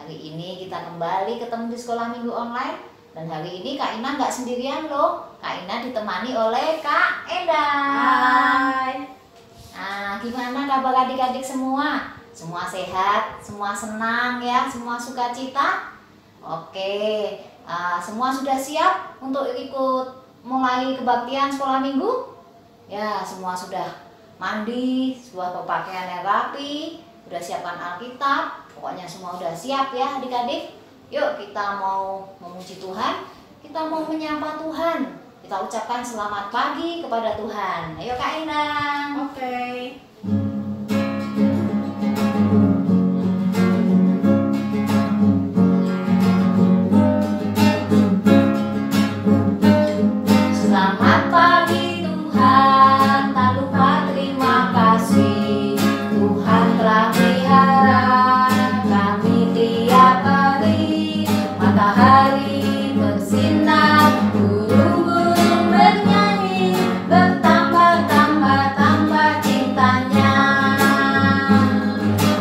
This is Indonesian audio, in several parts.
Hari ini kita kembali ketemu di sekolah minggu online. Dan hari ini Kak Ina nggak sendirian loh. Kak Ina ditemani oleh Kak Endang. Hai. Nah, gimana kabar adik-adik semua? Semua sehat, semua senang ya, semua sukacita? Oke, semua sudah siap untuk ikut mulai kebaktian sekolah minggu? Ya, semua sudah mandi, sebuah berpakaian yang rapi, udah siapkan Alkitab, pokoknya semua udah siap ya adik-adik. Yuk kita mau memuji Tuhan, kita mau menyapa Tuhan, kita ucapkan selamat pagi kepada Tuhan. Ayo Kak Endang. Oke. Selamat pagi Tuhan, tak lupa terima kasih. Tuhan telah pelihara kami tiap hari. Matahari bersinar, burung-burung bernyanyi, bertambah-tambah cintanya.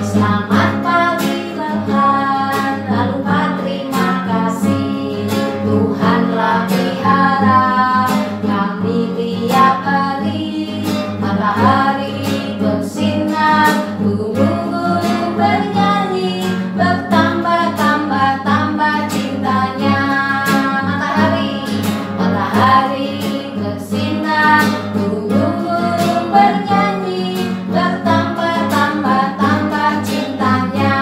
Selamat pagi Tuhan, tak lupa terima kasih. Tuhan telah pelihara kami tiap hari. Matahari bersinar, burung-burung bernyanyi, bertambah-tambah cintanya. Matahari bersinar, burung-burung bernyanyi, bertambah-tambah cintanya.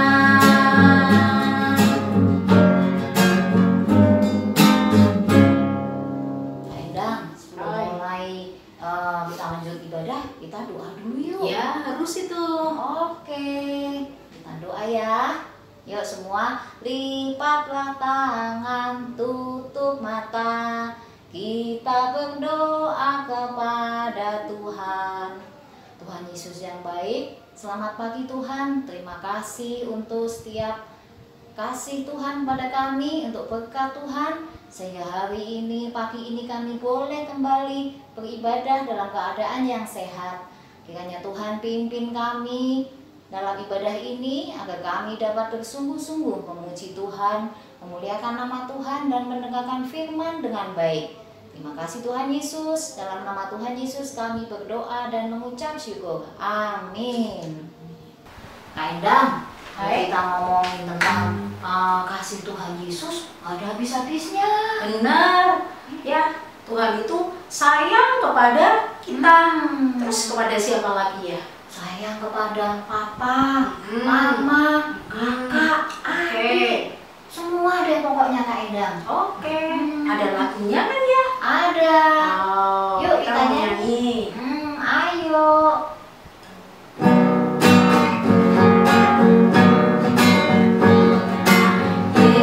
Kak Endang, sebelum Hai. mulai kita lanjut ibadah, kita doa dulu yuk. Ya, harus itu. Oke, kita doa ya. Yuk semua, lipatlah tangan, tutup mata. Kita berdoa kepada Tuhan. Tuhan Yesus yang baik, selamat pagi Tuhan. Terima kasih untuk setiap kasih Tuhan pada kami, untuk berkat Tuhan, sehingga hari ini, pagi ini kami boleh kembali beribadah dalam keadaan yang sehat. Kiranya Tuhan pimpin kami dalam ibadah ini agar kami dapat bersungguh-sungguh memuji Tuhan, memuliakan nama Tuhan dan mendengarkan firman dengan baik. Terima kasih Tuhan Yesus, dalam nama Tuhan Yesus kami berdoa dan mengucap syukur. Amin. Kak Endang, Hai. kita ngomongin tentang kasih Tuhan Yesus, gak ada habis-habisnya. Benar. Ya, Tuhan itu sayang kepada kita. Terus kepada siapa lagi ya? Sayang kepada papa, mama, kakak, adik, semua deh pokoknya Kak Endang. Oke. Ada lagunya kan ya? Ada. Oh, Yuk, kita kita mau nyanyi. nyanyi. Ayo.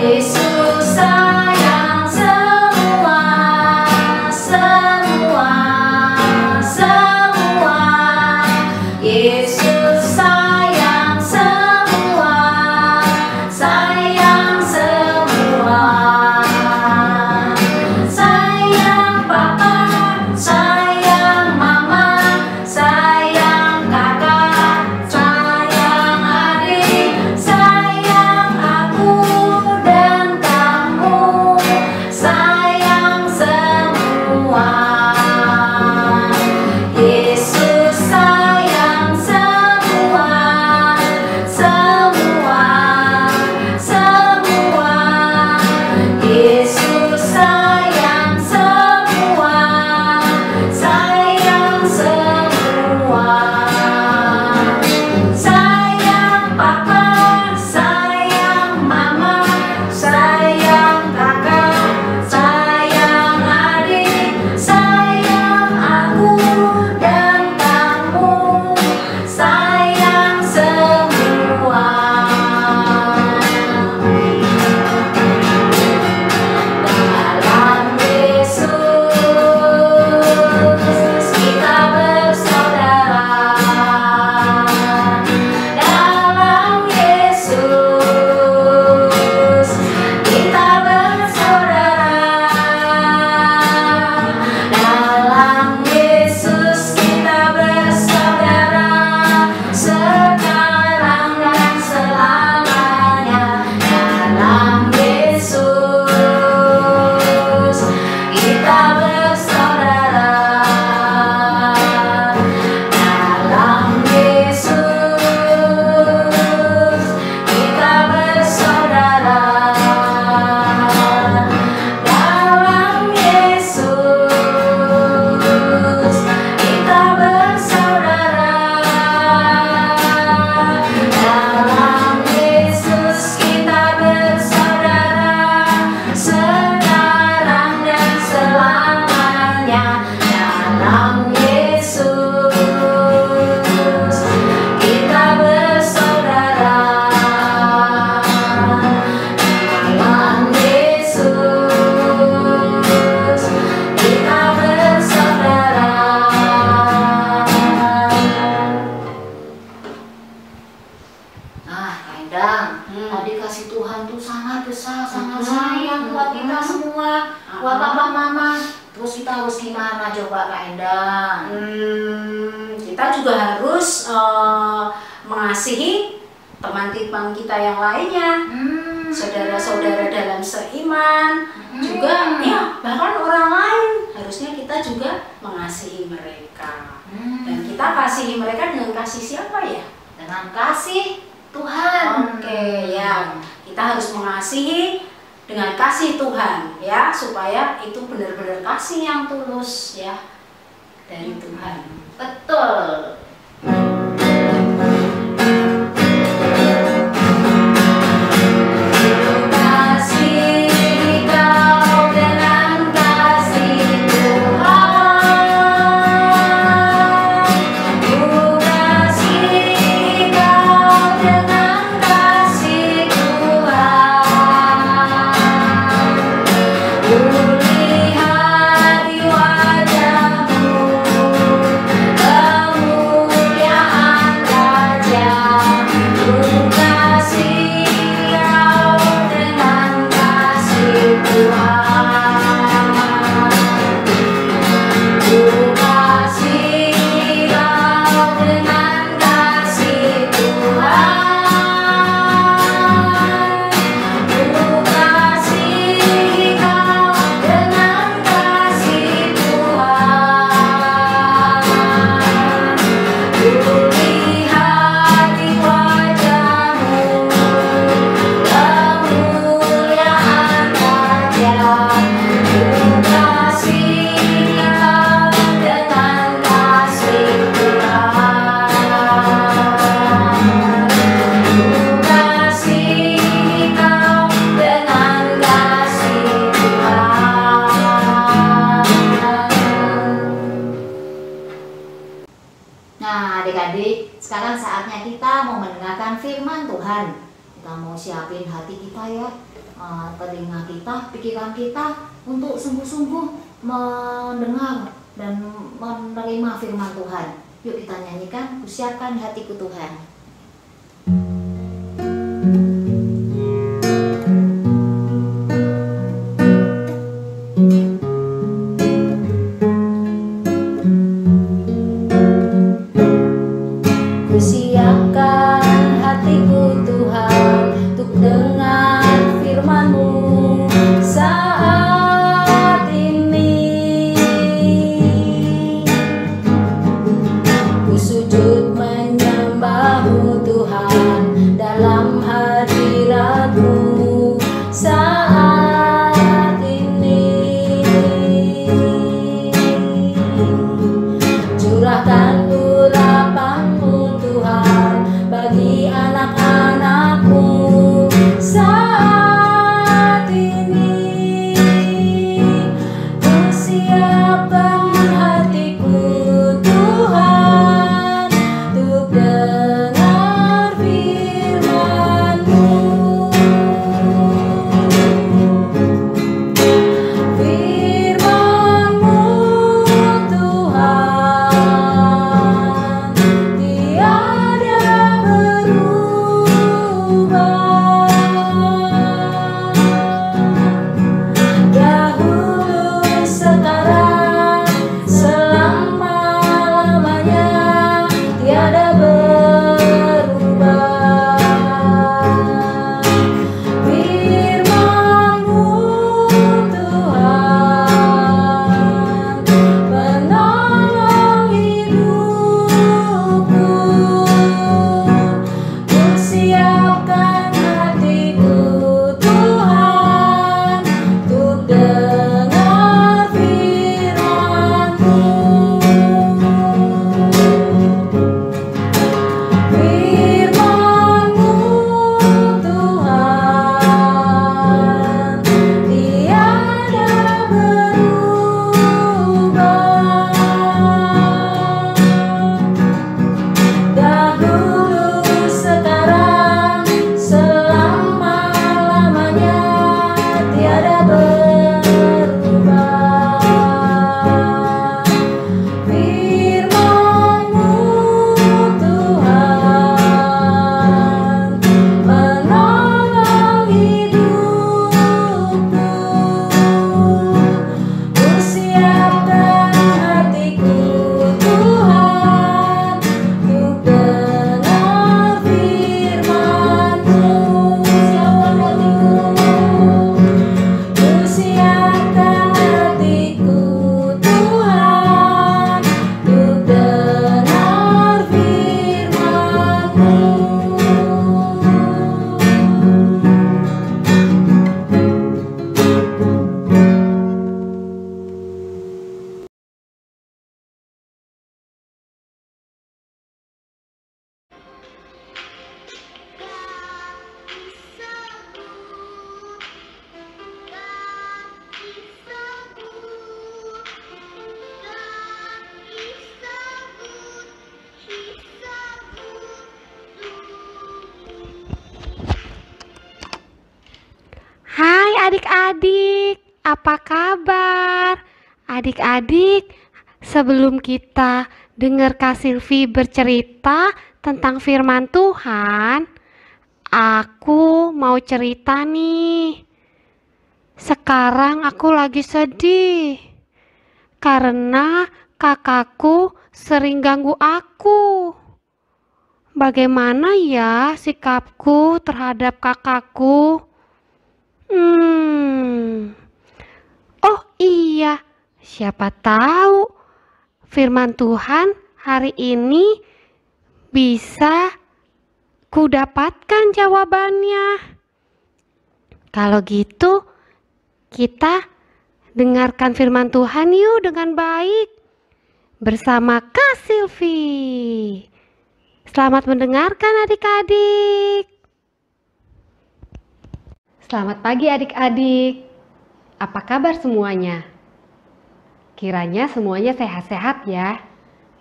Yesus sayang semua, semua, semua. Yesus sayang semua, bilang tadi kasih Tuhan tuh sangat besar, sangat sayang buat kita semua, buat papa mama. Terus kita harus gimana coba Kak Endang? Kita juga harus mengasihi teman-teman kita yang lainnya, saudara-saudara dalam seiman, juga ya bahkan orang lain harusnya kita juga mengasihi mereka. Dan kita kasihi mereka dengan kasih siapa ya? Dengan kasih Tuhan. Oke, ya kita harus mengasihi dengan kasih Tuhan ya, supaya itu benar-benar kasih yang tulus ya dari Tuhan. Betul. Nah adik-adik, sekarang saatnya kita mau mendengarkan firman Tuhan. Kita mau siapin hati kita ya, telinga kita, pikiran kita untuk sungguh-sungguh mendengar dan menerima firman Tuhan. Yuk kita nyanyikan, kusiapkan hatiku Tuhan. Kusiapkan hatiku Tuhan untuk dengar firman-Mu saat ini. Ku sujud menyembah adik-adik, apa kabar? Adik-adik, sebelum kita dengar Kak Silvi bercerita tentang firman Tuhan, aku mau cerita nih. Sekarang aku lagi sedih karena kakakku sering ganggu aku. Bagaimana ya sikapku terhadap kakakku? Oh iya, siapa tahu firman Tuhan hari ini bisa ku dapatkan jawabannya. Kalau gitu, kita dengarkan firman Tuhan yuk dengan baik bersama Kak Silvi. Selamat mendengarkan adik-adik. Selamat pagi adik-adik. Apa kabar semuanya? Kiranya semuanya sehat-sehat ya.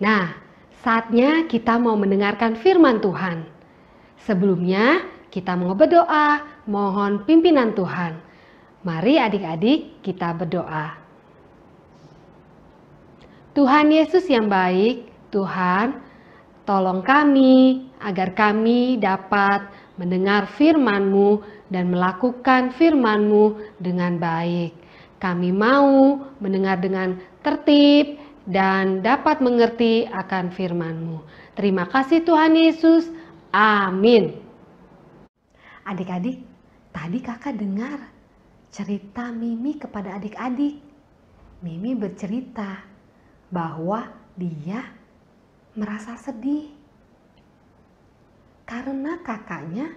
Nah, saatnya kita mau mendengarkan firman Tuhan. Sebelumnya kita mau berdoa, mohon pimpinan Tuhan. Mari adik-adik kita berdoa. Tuhan Yesus yang baik, Tuhan, tolong kami agar kami dapat mendengar firman-Mu dan melakukan firman-Mu dengan baik. Kami mau mendengar dengan tertib dan dapat mengerti akan firman-Mu. Terima kasih Tuhan Yesus. Amin. Adik-adik, tadi kakak dengar cerita Mimi kepada adik-adik. Mimi bercerita bahwa dia merasa sedih karena kakaknya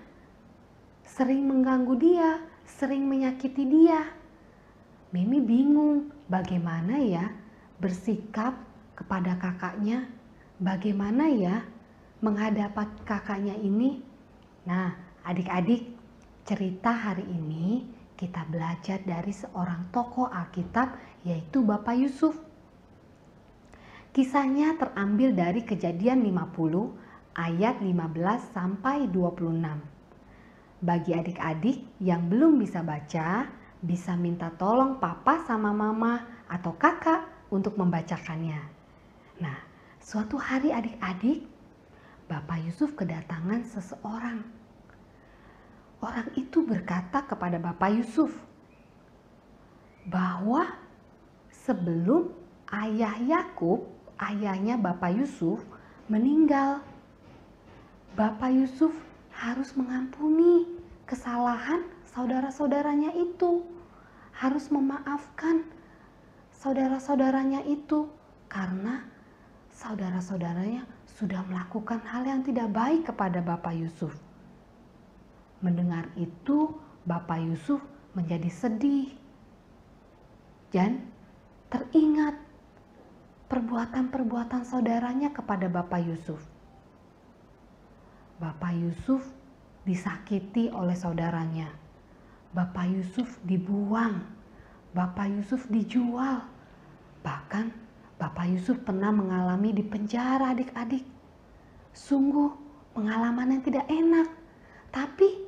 sering mengganggu dia, sering menyakiti dia. Mimi bingung bagaimana ya bersikap kepada kakaknya, bagaimana ya menghadapi kakaknya ini. Nah, adik-adik, cerita hari ini kita belajar dari seorang tokoh Alkitab yaitu Bapak Yusuf. Kisahnya terambil dari Kejadian 50 ayat 15 sampai 26. Bagi adik-adik yang belum bisa baca, bisa minta tolong papa sama mama atau kakak untuk membacakannya. Nah, suatu hari adik-adik, Bapak Yusuf kedatangan seseorang. Orang itu berkata kepada Bapak Yusuf bahwa sebelum ayah Yakub, ayahnya Bapak Yusuf, meninggal, Bapak Yusuf harus mengampuni kesalahan saudara-saudaranya itu, harus memaafkan saudara-saudaranya itu karena saudara-saudaranya sudah melakukan hal yang tidak baik kepada Bapak Yusuf. Mendengar itu, Bapak Yusuf menjadi sedih dan teringat perbuatan-perbuatan saudaranya kepada Bapak Yusuf. Bapak Yusuf disakiti oleh saudaranya. Bapak Yusuf dibuang. Bapak Yusuf dijual. Bahkan Bapak Yusuf pernah mengalami di penjara adik-adik. Sungguh pengalaman yang tidak enak. Tapi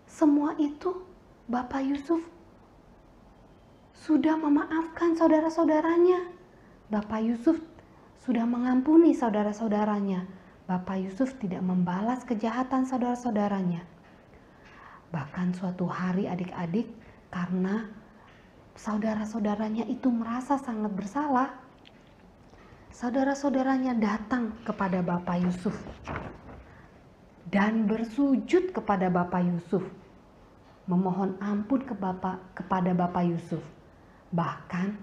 semua itu Bapak Yusuf sudah memaafkan saudara-saudaranya. Bapak Yusuf sudah mengampuni saudara-saudaranya. Bapak Yusuf tidak membalas kejahatan saudara-saudaranya. Bahkan suatu hari adik-adik, karena saudara-saudaranya itu merasa sangat bersalah, saudara-saudaranya datang kepada Bapak Yusuf dan bersujud kepada Bapak Yusuf, memohon ampun kepada Bapak Yusuf. Bahkan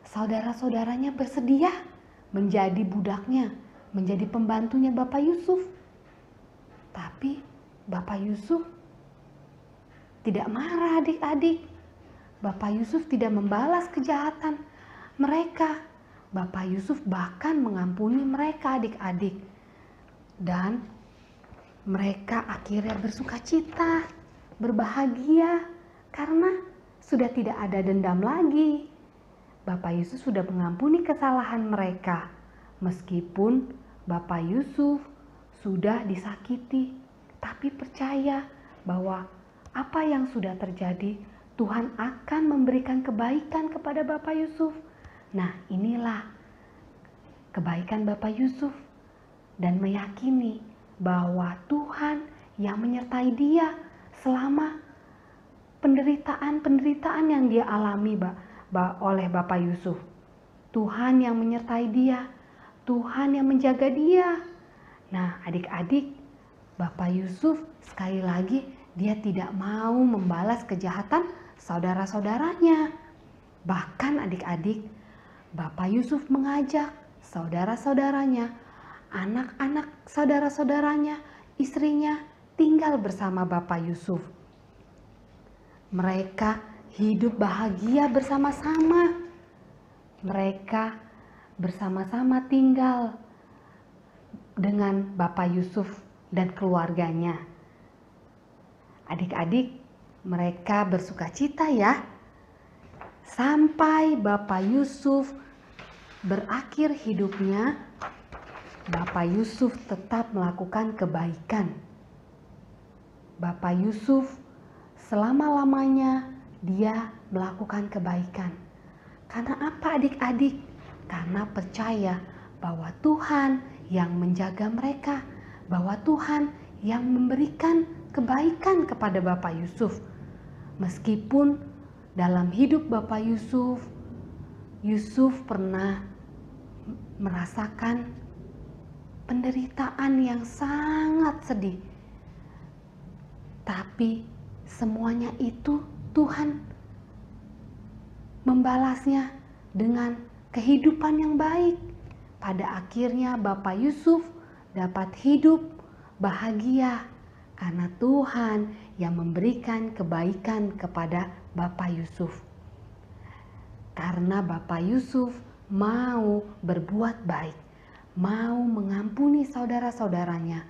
saudara-saudaranya bersedia menjadi budaknya, menjadi pembantunya Bapak Yusuf. Tapi Bapak Yusuf tidak marah adik-adik. Bapak Yusuf tidak membalas kejahatan mereka. Bapak Yusuf bahkan mengampuni mereka adik-adik. Dan mereka akhirnya bersukacita, berbahagia karena sudah tidak ada dendam lagi. Bapak Yusuf sudah mengampuni kesalahan mereka. Meskipun Bapak Yusuf sudah disakiti, tapi percaya bahwa apa yang sudah terjadi, Tuhan akan memberikan kebaikan kepada Bapak Yusuf. Nah, inilah kebaikan Bapak Yusuf dan meyakini bahwa Tuhan yang menyertai dia selama penderitaan yang dia alami oleh Bapak Yusuf. Tuhan yang menyertai dia, Tuhan yang menjaga dia. Nah, adik-adik, Bapak Yusuf sekali lagi dia tidak mau membalas kejahatan saudara-saudaranya. Bahkan adik-adik, Bapak Yusuf mengajak saudara-saudaranya, anak-anak saudara-saudaranya, istrinya tinggal bersama Bapak Yusuf. Mereka hidup bahagia bersama-sama. Mereka bersama-sama tinggal dengan Bapak Yusuf dan keluarganya. Adik-adik, mereka bersukacita ya. Sampai Bapak Yusuf berakhir hidupnya, Bapak Yusuf tetap melakukan kebaikan. Bapak Yusuf selama-lamanya dia melakukan kebaikan. Karena apa adik-adik? Karena percaya bahwa Tuhan yang menjaga mereka, bahwa Tuhan yang memberikan kebaikan kepada Bapak Yusuf. Meskipun dalam hidup Bapak Yusuf, Yusuf pernah merasakan penderitaan yang sangat sedih. Tapi semuanya itu Tuhan membalasnya dengan kehidupan yang baik. Pada akhirnya Bapak Yusuf dapat hidup bahagia karena Tuhan yang memberikan kebaikan kepada Bapak Yusuf. Karena Bapak Yusuf mau berbuat baik, mau mengampuni saudara-saudaranya,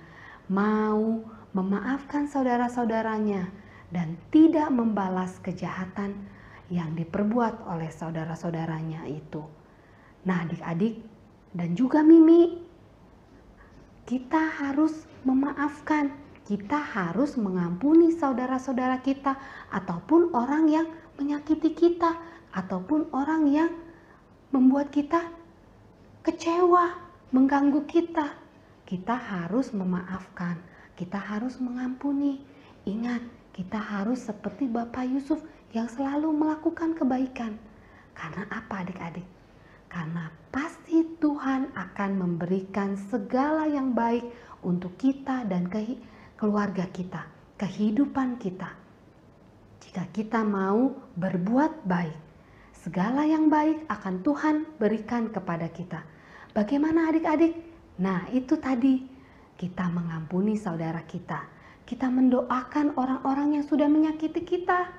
mau memaafkan saudara-saudaranya, dan tidak membalas kejahatan yang diperbuat oleh saudara-saudaranya itu. Nah, adik-adik dan juga Mimi, kita harus memaafkan, kita harus mengampuni saudara-saudara kita ataupun orang yang menyakiti kita ataupun orang yang membuat kita kecewa, mengganggu kita. Kita harus memaafkan, kita harus mengampuni. Ingat, kita harus seperti Bapak Yusuf yang selalu melakukan kebaikan. Karena apa adik-adik? Karena pasti Tuhan akan memberikan segala yang baik untuk kita dan keluarga kita, kehidupan kita. Jika kita mau berbuat baik, segala yang baik akan Tuhan berikan kepada kita. Bagaimana adik-adik? Nah, itu tadi, kita mengampuni saudara kita. Kita mendoakan orang-orang yang sudah menyakiti kita.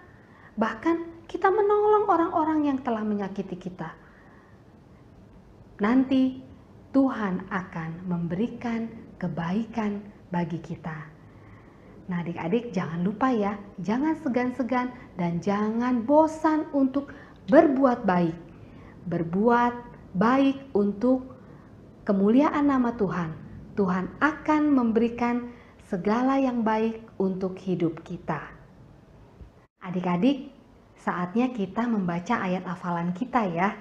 Bahkan kita menolong orang-orang yang telah menyakiti kita. Nanti Tuhan akan memberikan kebaikan bagi kita. Nah, adik-adik jangan lupa ya, jangan segan-segan dan jangan bosan untuk berbuat baik. Berbuat baik untuk kemuliaan nama Tuhan. Tuhan akan memberikan segala yang baik untuk hidup kita. Adik-adik, saatnya kita membaca ayat hafalan kita ya.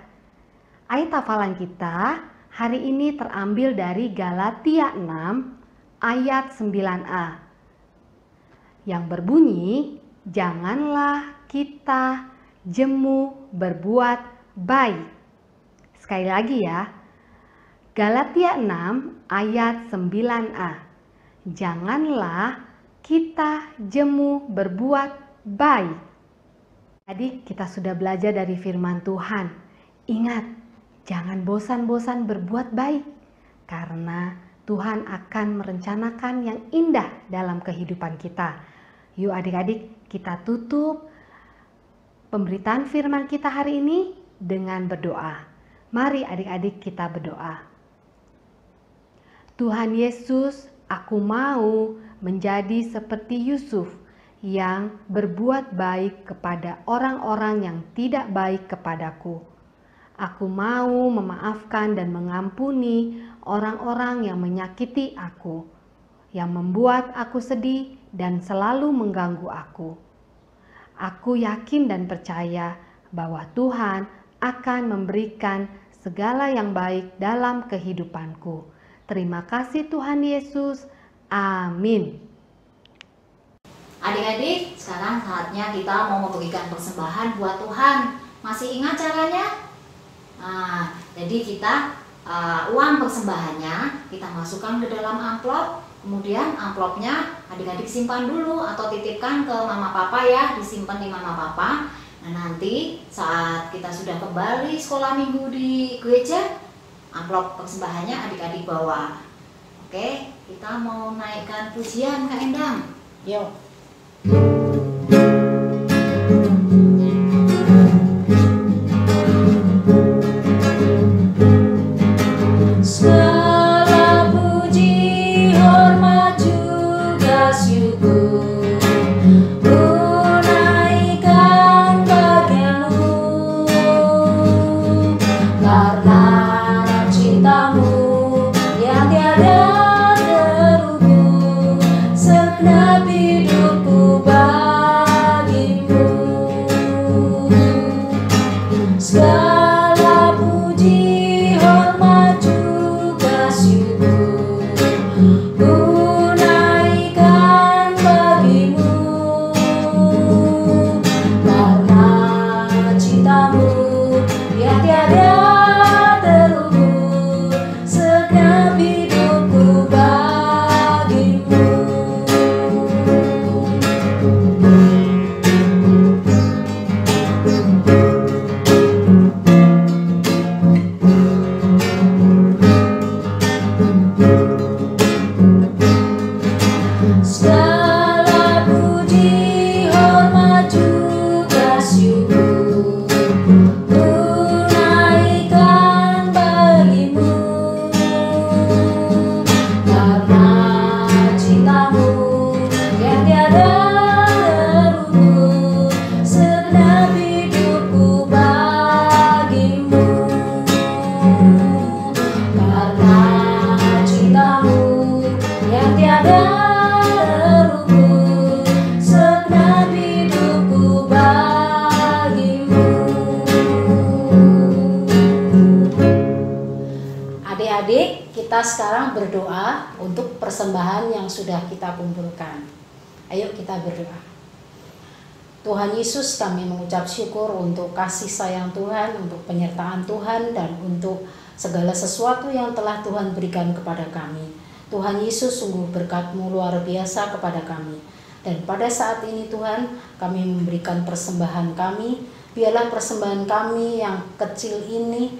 Ayat hafalan kita hari ini terambil dari Galatia 6 ayat 9a. Yang berbunyi, janganlah kita jemu berbuat baik. Sekali lagi ya. Galatia 6 ayat 9a. Janganlah kita jemu berbuat baik. Tadi kita sudah belajar dari firman Tuhan. Ingat, jangan bosan-bosan berbuat baik. Karena Tuhan akan merencanakan yang indah dalam kehidupan kita. Yuk adik-adik, kita tutup pemberitaan firman kita hari ini dengan berdoa. Mari adik-adik kita berdoa. Tuhan Yesus, aku mau menjadi seperti Yusuf yang berbuat baik kepada orang-orang yang tidak baik kepadaku. Aku mau memaafkan dan mengampuni orang-orang yang menyakiti aku, yang membuat aku sedih dan selalu mengganggu aku. Aku yakin dan percaya bahwa Tuhan akan memberikan segala yang baik dalam kehidupanku. Terima kasih Tuhan Yesus. Amin. Adik-adik, sekarang saatnya kita mau memberikan persembahan buat Tuhan. Masih ingat caranya? Nah, jadi kita uang persembahannya kita masukkan ke dalam amplop. Kemudian amplopnya adik-adik simpan dulu atau titipkan ke mama papa ya, disimpan di mama papa. Nah, nanti saat kita sudah kembali sekolah minggu di gereja, amplop persembahannya adik-adik bawa. Oke, kita mau naikkan pujian Kak Endang. Yuk. Segala puji, hormat juga syukur ku naikkan bagimu, karena cintamu yang tiada terukur, segenap hidupku bagimu. Segala puji, hormat juga syukur ku naikkan bagimu, karena cintamu yang tiada terukur, segenap hidupku bagimu. Segala puji, hormat juga syukur ku naikkan bagimu, karena cintamu yang tiada terukur, segenap hidupku bagimu, karena cintamu yang tiada terukur, segenap hidupku bagimu. Adik-adik, kita sekarang berdoa untuk persembahan yang sudah kita kumpulkan. Ayo kita berdoa. Tuhan Yesus, kami mengucap syukur untuk kasih sayang Tuhan, untuk penyertaan Tuhan, dan untuk segala sesuatu yang telah Tuhan berikan kepada kami. Tuhan Yesus, sungguh berkat-Mu luar biasa kepada kami. Dan pada saat ini Tuhan, kami memberikan persembahan kami. Biarlah persembahan kami yang kecil ini,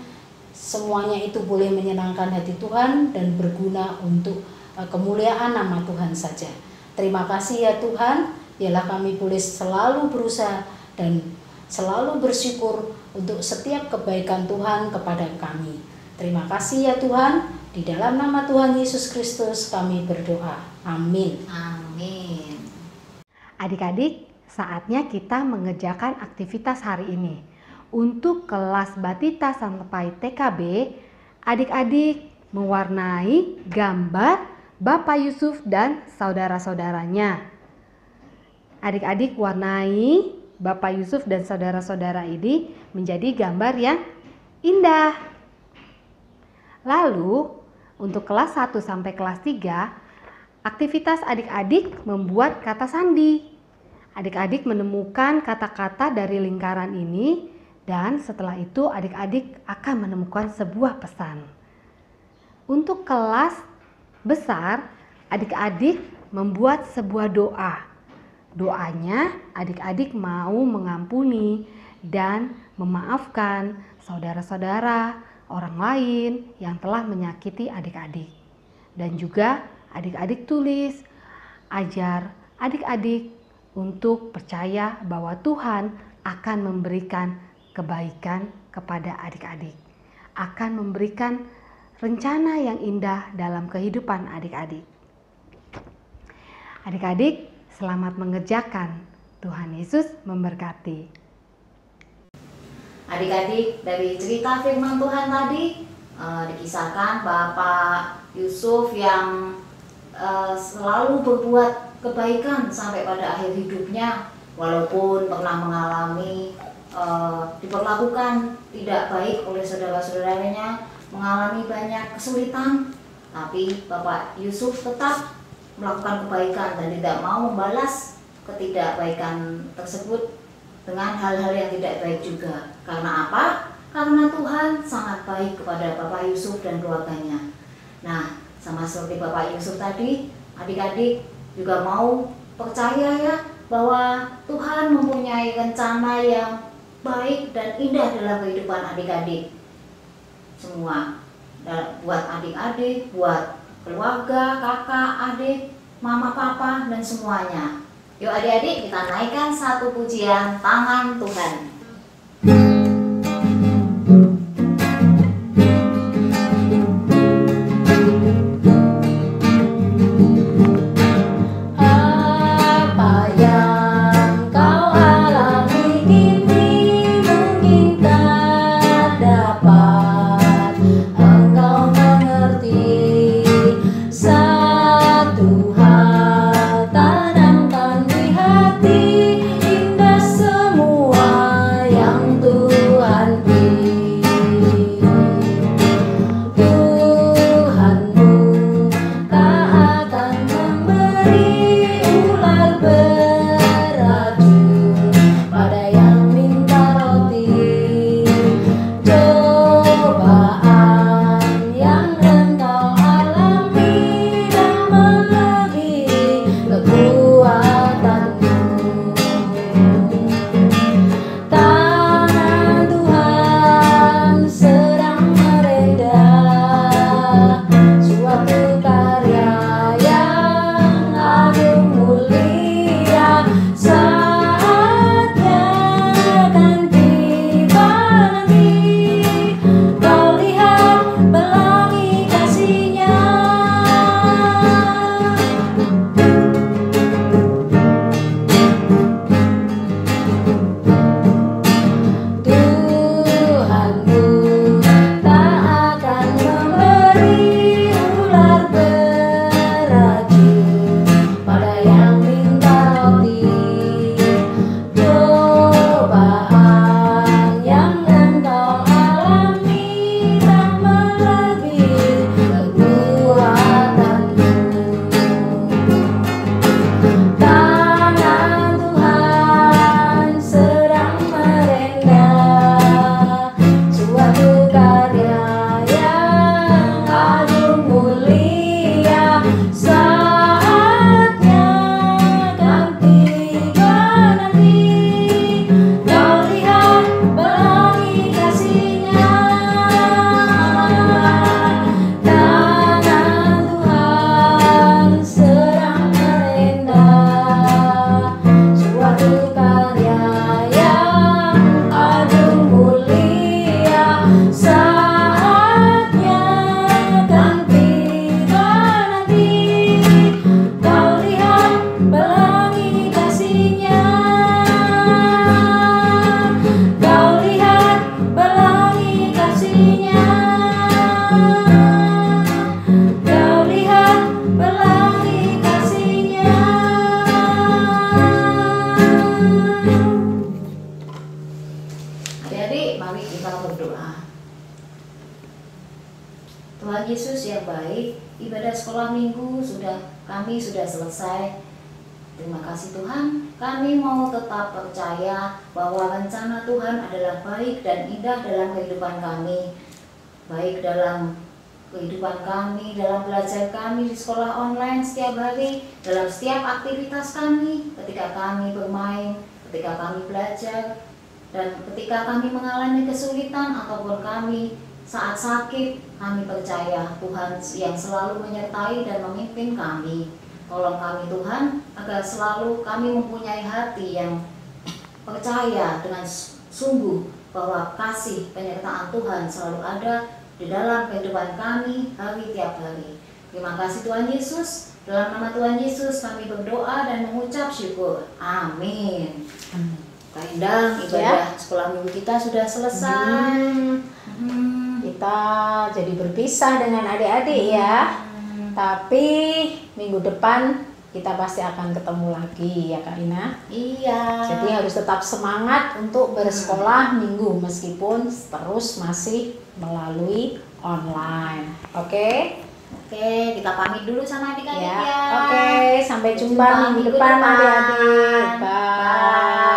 semuanya itu boleh menyenangkan hati Tuhan dan berguna untuk kemuliaan nama Tuhan saja. Terima kasih ya Tuhan, biarlah kami boleh selalu berusaha dan selalu bersyukur untuk setiap kebaikan Tuhan kepada kami. Terima kasih ya Tuhan, di dalam nama Tuhan Yesus Kristus kami berdoa. Amin. Amin. Adik-adik, saatnya kita mengerjakan aktivitas hari ini. Untuk kelas Batita sampai TKB, adik-adik mewarnai gambar Bapak Yusuf dan saudara-saudaranya. Adik-adik warnai Bapak Yusuf dan saudara-saudara ini menjadi gambar yang indah. Lalu, untuk kelas 1 sampai kelas 3, aktivitas adik-adik membuat kata sandi. Adik-adik menemukan kata-kata dari lingkaran ini, dan setelah itu adik-adik akan menemukan sebuah pesan. Untuk kelas besar, adik-adik membuat sebuah doa. Doanya, adik-adik mau mengampuni dan memaafkan saudara-saudara, orang lain yang telah menyakiti adik-adik. Dan juga adik-adik tulis, ajar adik-adik untuk percaya bahwa Tuhan akan memberikan kebaikan kepada adik-adik, akan memberikan rencana yang indah dalam kehidupan adik-adik. Adik-adik, selamat mengerjakan. Tuhan Yesus memberkati. Adik-adik, dari cerita firman Tuhan tadi dikisahkan Bapak Yusuf yang selalu berbuat kebaikan sampai pada akhir hidupnya. walaupun pernah mengalami diperlakukan tidak baik oleh saudara-saudaranya, mengalami banyak kesulitan, tapi Bapak Yusuf tetap melakukan kebaikan dan tidak mau membalas ketidakbaikan tersebut dengan hal-hal yang tidak baik juga. Karena apa? Karena Tuhan sangat baik kepada Bapak Yusuf dan keluarganya. Nah, sama seperti Bapak Yusuf tadi, adik-adik juga mau percaya ya bahwa Tuhan mempunyai rencana yang baik dan indah dalam kehidupan adik-adik semua. Buat adik-adik, buat keluarga, kakak, adik, mama, papa, dan semuanya. Yuk adik-adik, kita naikkan satu pujian Tangan Tuhan. Tuhan Yesus yang baik, ibadah sekolah minggu kami sudah selesai. Terima kasih Tuhan, kami mau tetap percaya bahwa rencana Tuhan adalah baik dan indah dalam kehidupan kami. Baik dalam kehidupan kami, dalam belajar kami di sekolah online setiap hari, dalam setiap aktivitas kami, ketika kami bermain, ketika kami belajar, dan ketika kami mengalami kesulitan ataupun kami saat sakit, kami percaya Tuhan yang selalu menyertai dan memimpin kami. Tolong kami Tuhan, agar selalu kami mempunyai hati yang percaya dengan sungguh bahwa kasih penyertaan Tuhan selalu ada di dalam kehidupan kami hari tiap hari. Terima kasih Tuhan Yesus. Dalam nama Tuhan Yesus kami berdoa dan mengucap syukur. Amin. Kak Endang, ibadah sekolah minggu kita sudah selesai. Kita jadi berpisah dengan adik-adik ya. Tapi minggu depan kita pasti akan ketemu lagi ya Kak Ina. Iya. Jadi harus tetap semangat untuk bersekolah minggu meskipun terus masih melalui online. Oke? Oke, kita pamit dulu sama adik-adik Ya. ya. Oke, sampai jumpa minggu depan adik-adik. Bye.